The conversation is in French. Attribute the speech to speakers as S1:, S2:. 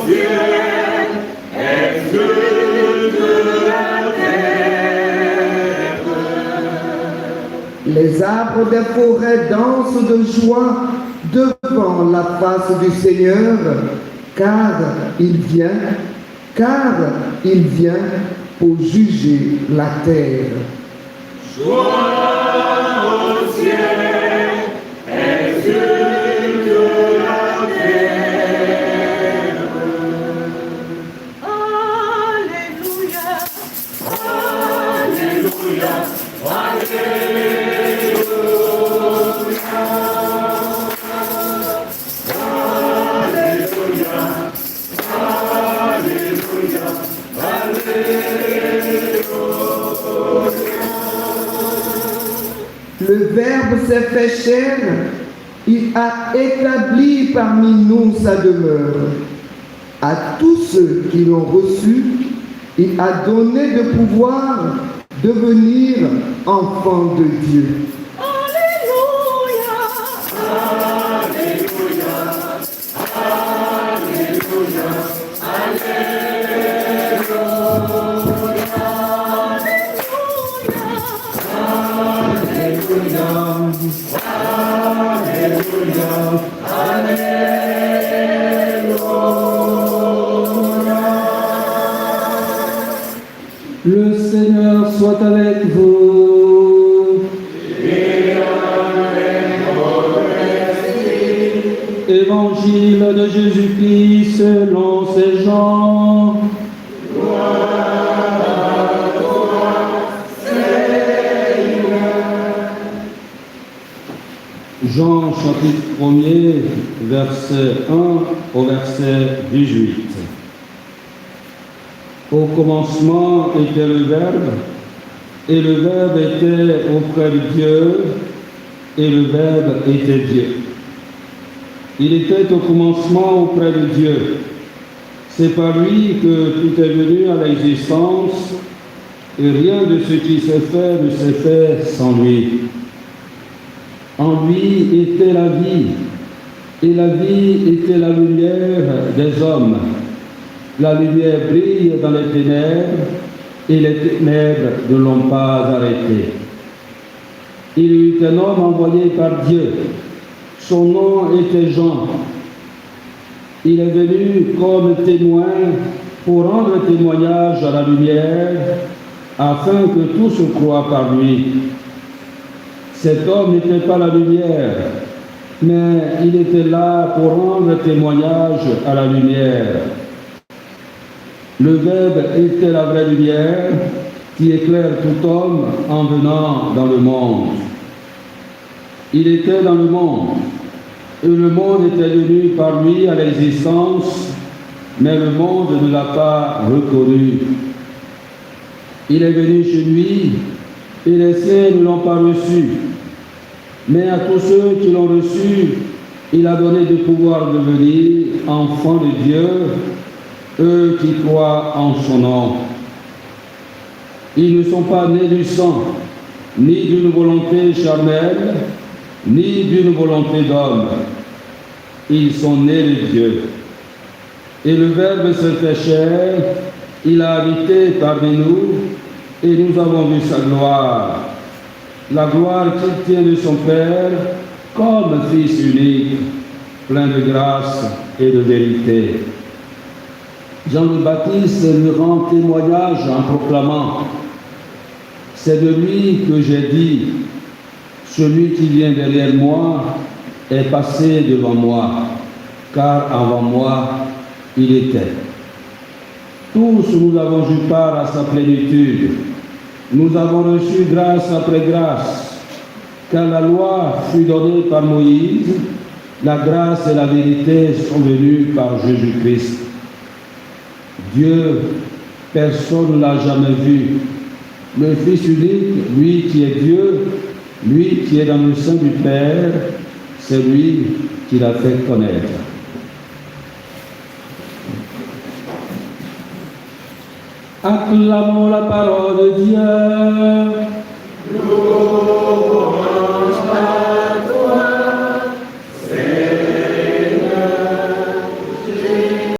S1: ciel, exulte la terre.
S2: Les arbres des forêts dansent de joie devant la face du Seigneur, car il vient pour juger la terre.
S1: Joie au ciel, exulte la terre.
S3: Alléluia,
S1: Alléluia,
S2: Le Verbe s'est fait chair, il a établi parmi nous sa demeure. À tous ceux qui l'ont reçu, il a donné de pouvoir devenir enfants de Dieu.
S3: Alléluia,
S4: Le Seigneur soit avec vous. Évangile de Jésus-Christ selon Saint Jean. Jean chapitre 1er, verset 1 au verset 18. Au commencement était le Verbe, et le Verbe était auprès de Dieu, et le Verbe était Dieu. Il était au commencement auprès de Dieu. C'est par lui que tout est venu à l'existence, et rien de ce qui s'est fait ne s'est fait sans lui. En lui était la vie, et la vie était la lumière des hommes. La lumière brille dans les ténèbres, et les ténèbres ne l'ont pas arrêté. Il y eut un homme envoyé par Dieu. Son nom était Jean. Il est venu comme témoin pour rendre témoignage à la lumière, afin que tous croient par lui. Cet homme n'était pas la lumière, mais il était là pour rendre témoignage à la lumière. Le Verbe était la vraie lumière qui éclaire tout homme en venant dans le monde. Il était dans le monde, et le monde était venu par lui à l'existence, mais le monde ne l'a pas reconnu. Il est venu chez lui, et les siens ne l'ont pas reçu. Mais à tous ceux qui l'ont reçu, il a donné du pouvoir de devenir enfants de Dieu, eux qui croient en son nom. Ils ne sont pas nés du sang, ni d'une volonté charnelle, ni d'une volonté d'homme. Ils sont nés de Dieu. Et le Verbe s'est fait chair, il a habité parmi nous, et nous avons vu sa gloire. La gloire qu'il tient de son Père, comme Fils unique, plein de grâce et de vérité. Jean le Baptiste lui rend témoignage en proclamant « C'est de lui que j'ai dit, celui qui vient derrière moi est passé devant moi, car avant moi il était. » Tous nous avons eu part à sa plénitude. Nous avons reçu grâce après grâce, car la loi fut donnée par Moïse, la grâce et la vérité sont venues par Jésus-Christ. Dieu, personne ne l'a jamais vu. Le Fils unique, lui qui est Dieu, lui qui est dans le sein du Père, c'est lui qui l'a fait connaître. Acclamons la parole de Dieu.